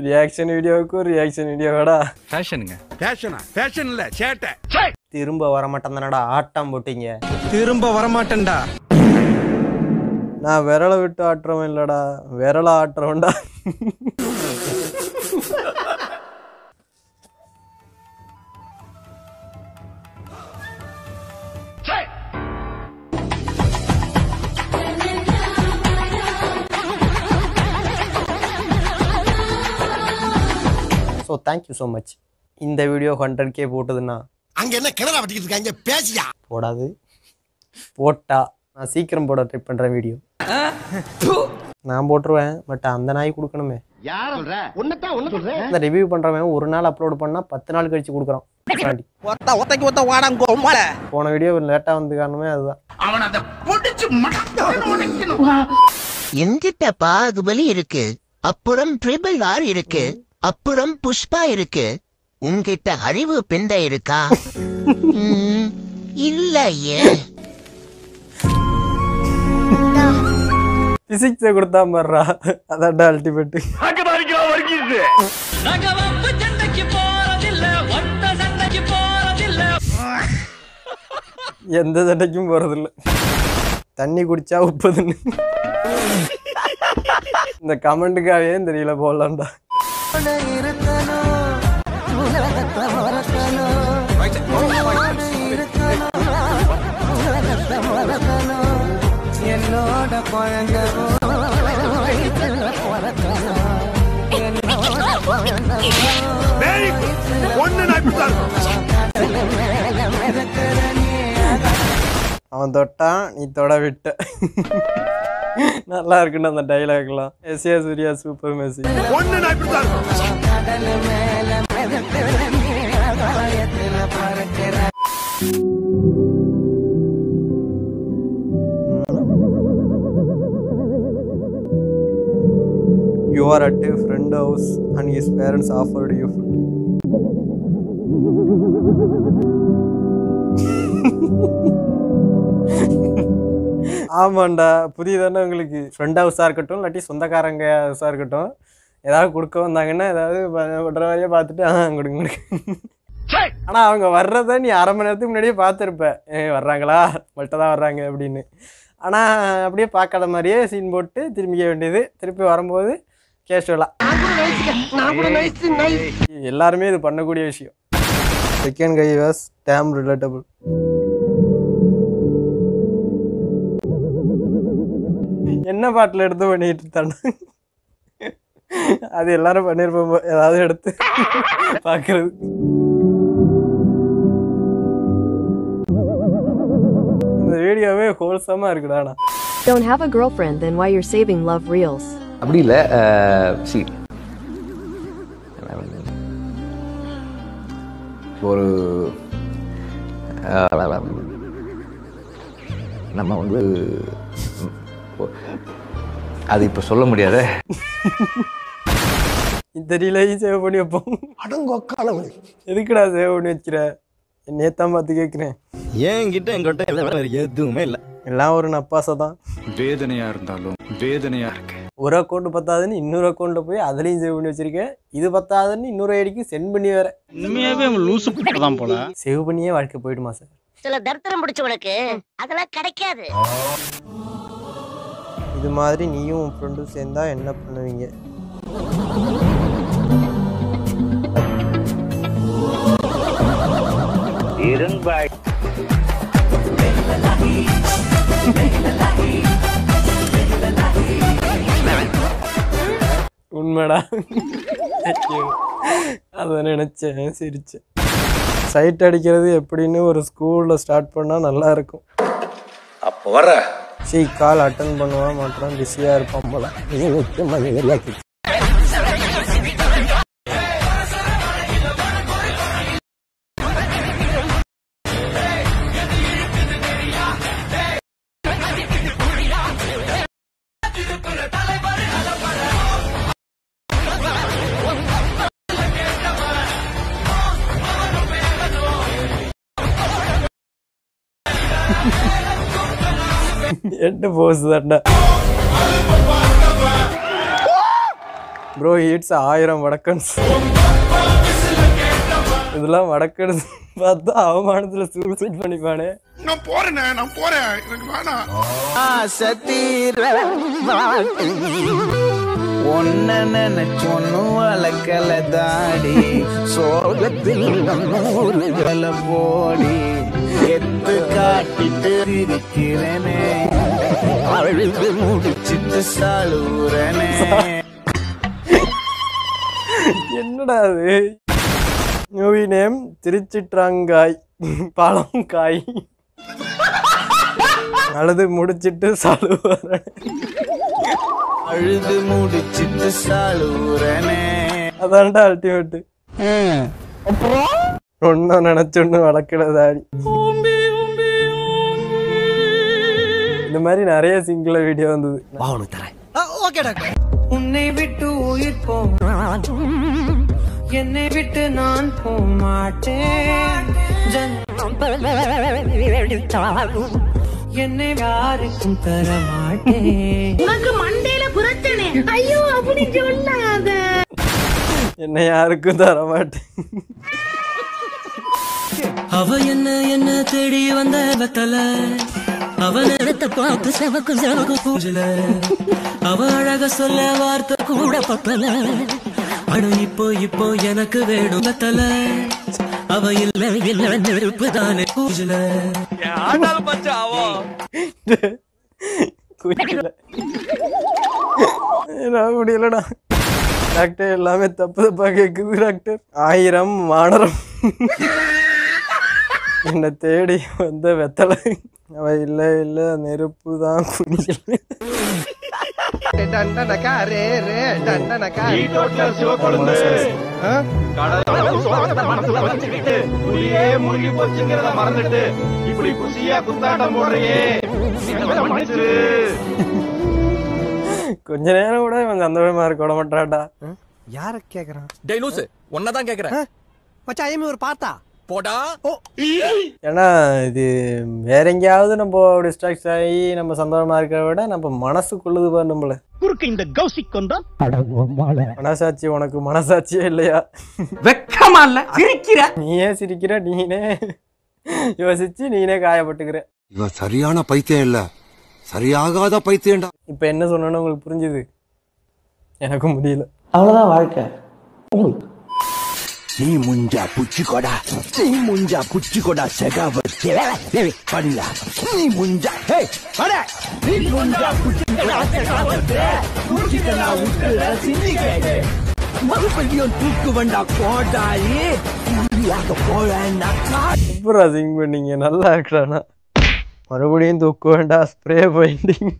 Reaction வீடியோவுக்கு reaction வீடியோடா ஃபேஷனுங்க. Fashion இல்ல சேட்டை. திரும்ப வர மாட்டேன்தானடா ஆட்டம் போட்டீங்க. திரும்ப வர மாட்டேன்டா. நான் விரலை விட்டு ஆட்டுறவன் இல்லடா, விரலை ஆட்டுறவன்டா. So thank you so much. இந்த வீடியோ 100K போட்டதுன்னா அங்க என்ன கிணறா வட்டிக்கிட்டு இருக்காங்க பேசியா போடாது. போட்டா நான் சீக்கிரம் போட ட்ரை பண்ணுறேன் வீடியோ. நான் போட்டுருவேன், பட் அந்த நாய் கொடுக்கணுமே. இந்த ரிவ்யூ பண்ணுறவன் ஒரு நாள் அப்லோட் பண்ணால் 10 நாள் கழிச்சு கொடுக்குறான். போன வீடியோ லேட்டாக வந்து காரணமே அதுதான். என்கிட்ட பாகுபலி இருக்கு, அப்புறம் ட்ரிபிள் ஆர் இருக்கு, அப்புறம் புஷ்பா இருக்கு. உன்கிட்ட அறிவு பெண்டை இருக்கா? இல்லையே. பிசிக்ஸை கொடுத்தா மாறா, அதான்டா அல்டிமேட். எந்த சண்டைக்கும் போறதில்ல. தண்ணி குடிச்சா உப்புதுன்னு இந்த கமெண்ட்டுக்காகவே தெரியல போடலாம்டா. அவன் தொட்டான், நீ தொட விட்ட. நல்லா இருக்குன்னு அந்த டைலாக்லாம். எஸ்ஏ சூர்யா சூப்பர் மெசி. You are at a friend's house and his parents offered you food. ஆமாண்டா, புரியுதானே உங்களுக்கு? ஃப்ரெண்ட் ஹவுஸாக இருக்கட்டும், இல்லாட்டி சொந்தக்காரங்க ஹவுஸாக இருக்கட்டும், ஏதாவது கொடுக்க வந்தாங்கன்னா ஏதாவது பண்ணுற மாதிரியே பார்த்துட்டு கொடுங்க. ஆனால் அவங்க வர்றதை நீ அரை மணி நேரத்துக்கு முன்னாடியே பார்த்துருப்ப, வர்றாங்களா மட்டும் தான் வர்றாங்க அப்படின்னு. ஆனால் அப்படியே பார்க்காத மாதிரியே சீன் போட்டு திரும்பிக்க வேண்டியது. திருப்பி வரும்போது கேஷுவலாக. எல்லாருமே இது பண்ணக்கூடிய விஷயம். Second guy was dam relatable. என்ன பாட்டில் எடுத்து பண்ணிட்டு இருந்தாங்க அது எல்லாரும் பண்ணிருப்போம், ஏதாவது எடுத்து பார்க்கறது. இந்த வீடியோவே ஹோல்சமா இருக்குடானா. Don't have a girlfriend, then why you're saving love reels? அப்படி இல்லை. ஒரு நம்ம வந்து அது இப்போ சொல்ல முடியாத. தெரியலையும் சேவ் பண்ணி வைப்போம். அடங்கொக்காலம் எதுக்குடா சேவ் பண்ணி வைக்கிற? நேத்தான் பார்த்து கேட்குறேன். என்கிட்ட எங்கிட்ட எதுவுமே இல்லை, எல்லாம் ஒரு நப்பாசை தான். வேதனையா இருந்தாலும் வேதனையா இருக்கு. ஒரு அக்கௌண்ட் பத்தாதுன்னு இன்னொரு அக்கௌண்ட்ல போய் அதுலயும் சேவ் பண்ணி வச்சிருக்கேன். இது பத்தாதுன்னு இன்னொரு ஐடிக்கு சென்ட் பண்ணி வேற. உண்மையாவே லூசு தான் போல. சேவ் பண்ணியே வாழ்க்கை போயிடுமா சார்? சில தர்த்தரம் பிடிச்சவனுக்கு அதெல்லாம் கிடைக்காது. இது மாதிரி நீயும் உன் ஃப்ரெண்டும் சேர்ந்தா என்ன பண்ணுவீங்க? உண்மைடா, அதை நினைச்சேன், சிரிச்சேன். சைட் அடிக்கிறது எப்படின்னு ஒரு ஸ்கூல்ல ஸ்டார்ட் பண்ணா நல்லா இருக்கும். அப்போ வர கால் அட்டன் பண்ணுவா மாட்டான், பிஸியா இருப்பான் போல. எட்டு போஸ் தாண்டா. ப்ரோ ஹீட்ஸ் 1000 வடக்கன்ஸ். இதெல்லாம் வடக்கன்ஸ் பார்த்தா அவமானத்துல சூசைட் பண்ணிப்பானே. நான் போறேன் எனக்கு வேணாம். ஒன்ன நினைச்சொன்னு வளர்க்கல தாடி சோகத்தில் போடி எத்து காட்டிட்டு இருக்கிறனே அழுது முடிச்சிட்டு சாலுறனே. என்னடா அது? மூவி நேம் திருச்சிற்றாங்காய் பழங்காய். அழுது முடிச்சிட்டு சாலுவரனே. அழுது முடிச்சிட்டு சாலுறனே. அதான்டா அல்டிமேட். ஒன்னும் நினைச்சொன்னு வளர்க்கிறதாடி. இந்த மாதிரி நிறைய சிங்கிள் வீடியோ வந்தது. வாவனு தரேன். Okay doctor. உன்னை விட்டு உயிர் போகும் என்னை விட்டு நான் போமாட்டேன். என்னை யாருக்கும் தர மாட்டேன். உனக்கு மண்டையில புரட்டனே. ஐயோ அப்படி சொல்லாத. என்ன யாருக்கும் தர மாட்டேன். அவ என்ன தேடி வந்த வெத்தல அவ நேரத்தை பார்த்து செவக்கு பூஜல அவ அழக சொல்ல வார்த்தை கூட பத்தல. அட இப்போ எனக்கு வேணும் வெத்தல அவ இல்ல நெருப்பு தானே பூஜல. முடியலடா டாக்டர். எல்லாமே தப்பா கேக்குது டாக்டர். 1000 வானரம் என்ன தேடி வந்த வெத்தலை அவ இல்ல நெருப்பு தான் குடிக்கல. கொஞ்ச நேரம் கூட இவன் சந்தோஷமா இருக்க விட மாட்டாடா. யார கேக்குறான்? டேய் லூசு ஒன்னதான் கேக்குறேன். மச்சான் ஐஎம் ஒரு பார்த்தா போடா. ஏன்னா இது வேற எங்கேயாவது நம்ம டிஸ்ட்ராக்ட் ஆகி நம்ம சந்தோஷமா இருக்கிறத விட நம்ம மனசுக்குள்ளது பாரு நம்மள. இந்த கௌசிக் கொண்டா மனசாட்சி உனக்கு மனசாட்சியே இல்லையா? வெக்கமா இல்ல சிரிக்கிற. நீயே சிரிக்கிற, நீனே யோசிச்சு நீனே காயப்பட்டுக்கிற. இவன் சரியான பைத்தியம் இல்ல, சரியாகாத பைத்தியம்டா. இப்ப என்ன சொன்னோன்னு உங்களுக்கு புரிஞ்சுது? எனக்கும் முடியல. அவ்வளவுதான் வாழ்க்கை. நீ முஞ்சா புச்சிக்கோடா செகாவ படிலா. நீ முஞ்சா நீ முஞ்சா மறுபடியும் தூக்கு வண்டா கோடாயி சூப்பரா சிங் பண்ணீங்க, நல்லா இருக்கிறானா. மறுபடியும் தூக்க வேண்டாம், ஸ்ப்ரே பெயிண்டிங்.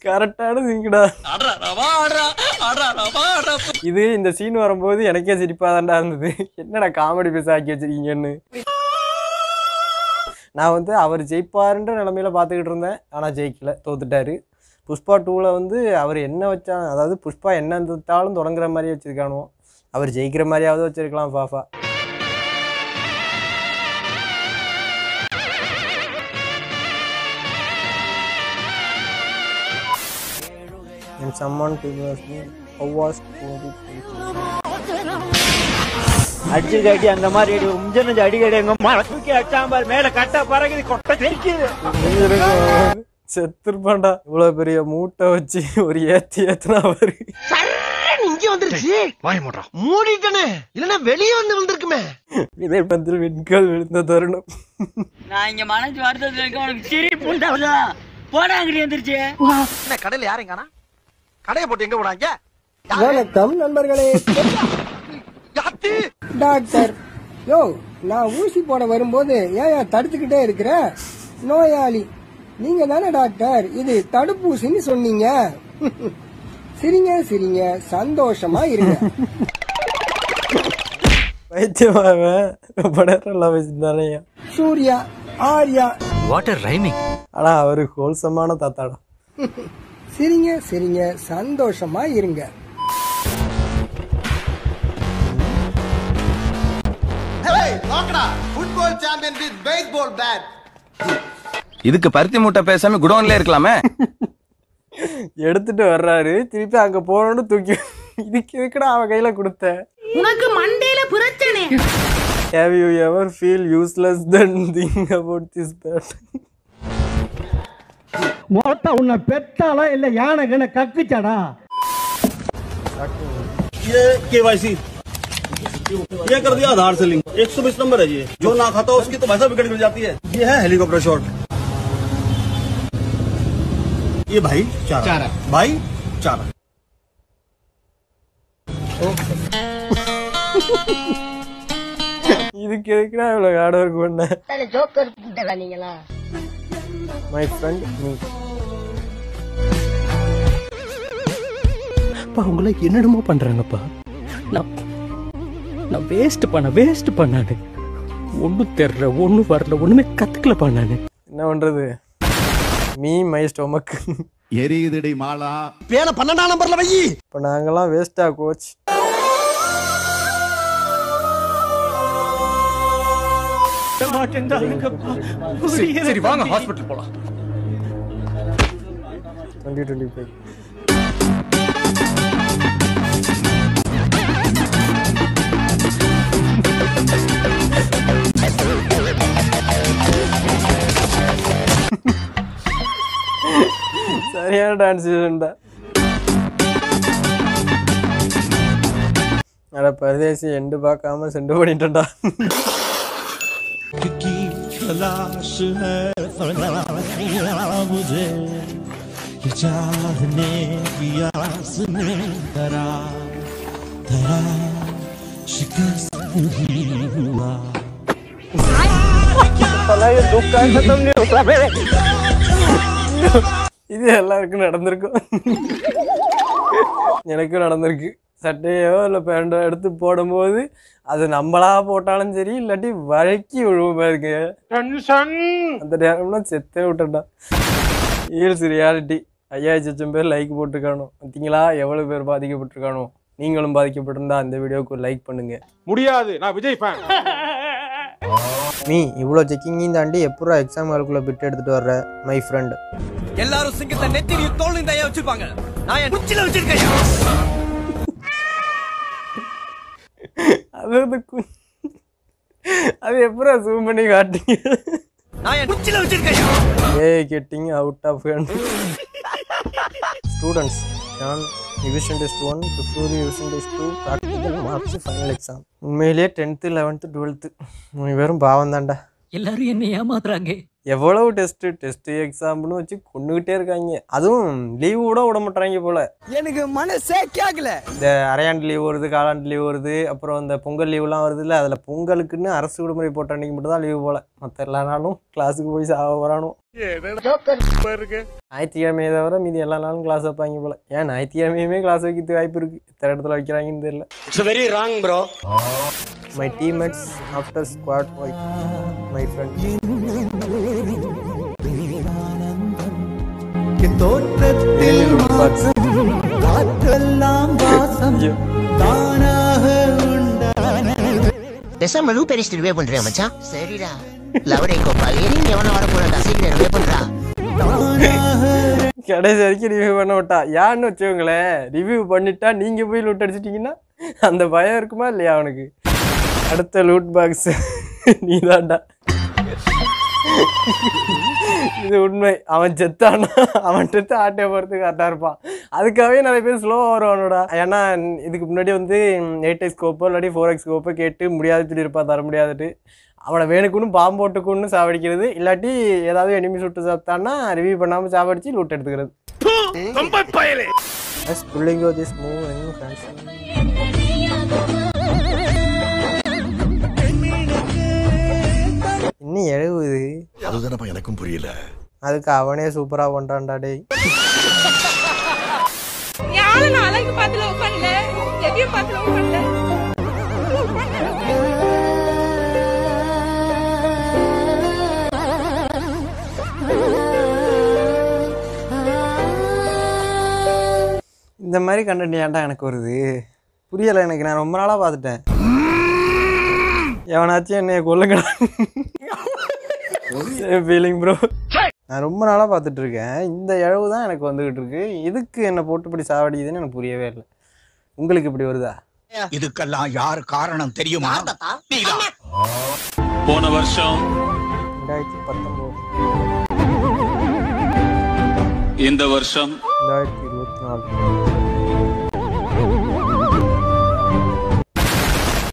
கரெக்டான சிங்கடா இது. இந்த சீன் வரும்போது எனக்கே சிரிப்பாதான்டா இருந்தது. என்னடா காமெடி பீஸ் ஆக்கி வச்சிருக்கீங்கன்னு. நான் வந்து அவர் ஜெயிப்பாருன்ற நிலைமையில பார்த்துக்கிட்டு இருந்தேன். ஆனால் ஜெயிக்கல, தோத்துட்டாரு. புஷ்பா 2ல் வந்து அவர் என்ன வச்சா, அதாவது புஷ்பா என்ன இருந்தாலும் தொடங்குற மாதிரி வச்சிருக்கானோ, அவர் ஜெயிக்கிற மாதிரியாவது வச்சிருக்கலாம் பாஃபா. someone to ask me how was அடிச்சு அடி அந்த மாதிரி அடி உஞ்சன அடி அடி எங்க அம்மா தூக்கி அடிச்சாம்பார் மேல கட்ட பறகுது கொட்டை தெரிக்குது. செத்துருப்பாண்டா. இவ்வளவு பெரிய மூட்டை வச்சு ஒரு ஏத்துனா அவரு இங்க வந்துருச்சு. வாய் மூடா, மூடிட்டனே, இல்லன்னா வெளியே வந்து வந்திருக்குமே. இதே பந்தில் விண்கால் விழுந்த தருணம். நான் இங்க மனசு வருத்தத்துல இருக்க, உனக்கு சிரிப்பு உண்டாவதா? போடா அங்கடி வந்துருச்சு. என்ன கடையில யாரும் காணா? கடையை போட்டு எங்க போனாங்க? வணக்கம் நண்பர்களே. டாக்டர் யோ, நான் ஊசி போட வரும்போது ஏன் தடுத்துக்கிட்டே இருக்கிற? நோயாளி நீங்க தானே டாக்டர்? இது தடுப்பூசின்னு சொன்னீங்க. சிரிங்க சிரிங்க, சந்தோஷமா இருங்க. வைத்தியமாவன் ரொம்ப நேரம் எல்லாம் வச்சுருந்தானே. சூர்யா, ஆர்யா. Water rhyming. ஆனா அவரு ஹோல்சமான தாத்தாடா. சிரிங்க சிரிங்க, சந்தோஷமா இருங்க. Football champion with baseball bat. இதுக்கு பருத்தி மூட்டை பேசாம குடோன்ல இருக்கலாமே. எடுத்துட்டு வர்றாரு, திருப்பி அங்க போனோன்னு தூக்கி இதுக்கு எதுக்குடா அவன் கையில கொடுத்த? உனக்கு மண்டையில பிரச்சனை. Have you ever feel useless than think about this bat? மோட்டா உன்னை பெத்தாளா இல்ல யானை கண்ண கக்குச்சாடா? ये केवाईसी ये कर दिया, आधार से लिंक 120 नंबर है ये, जो ना खाता उसकी तो भाषा बिगड़ जाती है। ये है हेलीकॉप्टर शॉट। ये भाई चारा भाई चारा। இதுக்கு எதுக்குடா இவ்வளவு ஹார்ட் ஒர்க் பண்ண? ஜோக்கர் கூட்டலாம் நீங்களா? My friend me. அப்பா உங்களை என்னென்னமோ பண்றாங்கப்பா. நான் வேஸ்ட் பண்ணானு ஒன்னும் தெரியல, ஒன்னும் வரல, ஒண்ணுமே கத்துக்கலப்பா நானு. என்ன பண்றது? Me my stomach. எரியுதடி மாலா. பேன 12ஆம் நம்பர்ல வை. இப்ப நாங்கெல்லாம் வேஸ்டா கோச்? சரி வாங்க ஹாஸ்பிடல் போலாம். 2025 சரியான டான்ஸ் டா. அட பரதேசி, எண்டு பார்க்காம செண்டு பண்ணிட்டா. இது எல்லாருக்கும் நடந்திருக்கும். எனக்கும் நடந்திருக்கு. சட்டையோ இல்லை பேண்டோ எடுத்து போடும்போது அது நம்மளா போட்டாலும் சரி, இல்லாட்டி வழக்கி விழுவமா இருக்கு. அந்த நேரம்லாம் செத்தே விட்டா. Yields reality. 5000 பேர் லைக் போட்டிருக்கானோ பார்த்தீங்களா? எவ்வளோ பேர் பாதிக்கப்பட்டிருக்கானோ? நீங்களும் பாதிக்கப்பட்டிருந்தா அந்த வீடியோக்கு லைக் பண்ணுங்க. முடியாது, நான் விஜய் ஃபேன். நீ இவ்வளோ செக்கிங்கையும் தாண்டி எப்போ எக்ஸாம் ஹாலுக்குள்ள பிட் எடுத்துட்டு வர்ற மை ஃப்ரெண்ட்? எல்லாரும் சிங்கத்தை நெத்திரியும் தோல்லையும் தையா வச்சிருப்பாங்க, நான் என் குச்சில வச்சிருக்கேன். அது எப்போ ஜூம் பண்ணி காட்டிங்க? நான் என் குச்சில வச்சிருக்கேன். Getting out of hand. Students can revision test 1, prepare revision test 2, practical marks, final exam. உண்மையிலேயே 10th 11th 12th வெறும் பாவம் தான்டா. எல்லாரும் என்ன ஏமாத்துறாங்க. எவ்வளவு டெஸ்ட் எக்ஸாம்னு வச்சு கொண்டுகிட்டே இருக்காங்க. அதுவும் லீவு கூட விட மாட்டாங்க போல. எனக்கு மனசே கேட்கல. இந்த அரையாண்டு லீவ் வருது, காலாண்டு லீவ் வருது, அப்புறம் இந்த பொங்கல் லீவ்லாம் வருது இல்லை, அதில் பொங்கலுக்குன்னு அரசு விடுமுறை போட்ட அன்னைக்கு மட்டும் தான் லீவு போல. மற்ற எல்லா நாளும் கிளாஸுக்கு போய் சாவ வரானோ. ஞாயிற்றுக்கிழமையை தவிர மீதி எல்லா நாளும் கிளாஸ் வைப்பாங்க போல. ஏன் ஞாயிற்றுக்கிழமையுமே கிளாஸ் வைக்கிறதுக்கு வாய்ப்பு இருக்கு. எத்தனை இடத்துல வைக்கிறாங்கன்னு தெரியல. Very wrong bro. My teammates after squad work my friend. பேசாம லூப் அடிச்சுட்டு ரிவே பண்றியா மச்சான்? சரிடா. லவடே கோபால் எரிங்க எவன வர போறடா, சீக்கிரம் ரிவே பண்றா. கடைசி வரைக்கும் ரிவ்யூ பண்ண விட்டா. யான்னு வச்சுக்கோங்களேன், ரிவ்யூ பண்ணிட்டா நீங்க போய் லூட் அடிச்சிட்டீங்கன்னா அந்த பயம் இருக்குமா இல்லையா அவனுக்கு? அடுத்த லூட் பாக்ஸ் நீதான்டா. இது உண்மை. அவன் செத்தானா அவன்கிட்ட ஆட்டை போகிறதுக்கு கரெக்டாக இருப்பான். அதுக்காகவே நிறைய பேர் ஸ்லோவாக வருவானோடா. ஏன்னா இதுக்கு முன்னாடி வந்து 8x ஸ்கோப்போ இல்லாட்டி 4x ஸ்கோப்போ கேட்டு முடியாது சொல்லியிருப்பா, தர முடியாதுட்டு. அவனை வேணுக்குன்னு பாம்பு போட்டுக்குன்னு சாவடிக்கிறது, இல்லாட்டி ஏதாவது எனிமி சுட்டு சாப்பிட்டான்னா ரிவ்யூ பண்ணாமல் சாவடிச்சு லூட் எடுத்துக்கிறது. இன்னும் எழுவுது. அதுதானப்பா எனக்கும் புரியல. அதுக்கு அவனே சூப்பரா பண்றான்டா. டேய் யாரும் அழகு பாத்துல உட்கார்ல, எதையும் பாத்துல உட்கார்ல. இந்த மாதிரி கண்டென்ட் ஏன்டா எனக்கு வருது புரியலை எனக்கு. நான் ரொம்ப நாளாக பார்த்துட்டேன். எவனாச்சும் என்னைய கொல்லுங்கடா ஃபீலிங் ப்ரோ. நான் ரொம்ப நாளாக பார்த்துட்ருக்கேன். இந்த இழவு தான் எனக்கு வந்துக்கிட்டு இருக்கு. எதுக்கு என்னை போட்டு இப்படி சாவடிக்குதுன்னு எனக்கு புரியவே இல்லை. உங்களுக்கு இப்படி வருதா? இதுக்கெல்லாம் யார் காரணம் தெரியுமா? போன வருஷம் 2019, இந்த வருஷம் 2024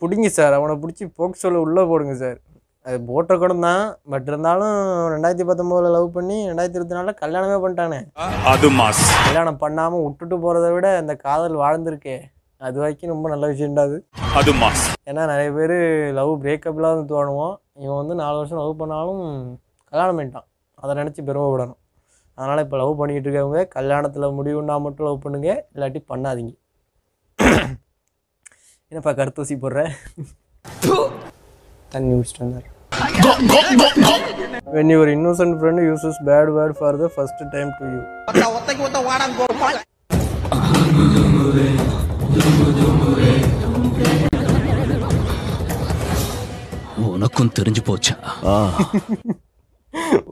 பிடிங்க சார். அவனை பிடிச்சி போக்சோல உள்ளே போடுங்க சார். அது போட்ட குடம் தான். பட் இருந்தாலும் 2019 லவ் பண்ணி 2024 கல்யாணமே பண்ணிட்டானே. அது மாஸ். கல்யாணம் பண்ணாமல் விட்டுட்டு போகிறத விட அந்த காதல் வாழ்ந்திருக்கே, அது வரைக்கும் ரொம்ப நல்ல விஷயம்டா அது மாஸ். ஏன்னா நிறைய பேர் லவ் பிரேக்கப்லாம் வந்து தோணுவோம். இவன் வந்து 4 வருஷம் லவ் பண்ணாலும் கல்யாணம் பண்ணிட்டான். அதை நினச்சி பெருமைப்படணும். அதனால் இப்போ லவ் பண்ணிக்கிட்டு இருக்கவங்க கல்யாணத்தில் முடிவுன்னா மட்டும் லவ் பண்ணுங்க, இல்லாட்டி பண்ணாதீங்க. என்னப்பா கருத்தூசி போடுற? தண்ணி குடிச்சிட்டு வந்தார். When your innocent friend uses bad word for the first time to you. உனக்கும் தெரிஞ்சு போச்சா?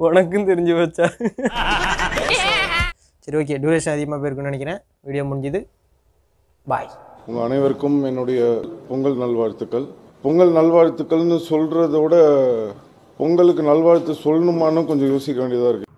உனக்கும் தெரிஞ்சு போச்சா? சரி, ஓகே. டியூரேஷன் அதிகமாக போயிருக்குன்னு நினைக்கிறேன். வீடியோ முடிஞ்சுது. பாய். உங்கள் அனைவருக்கும் என்னுடைய பொங்கல் நல்வாழ்த்துக்கள். பொங்கல் நல்வாழ்த்துக்கள்னு சொல்கிறத விட பொங்கலுக்கு நல்வாழ்த்து சொல்லணுமான்னு கொஞ்சம் யோசிக்க வேண்டியதாக இருக்குது.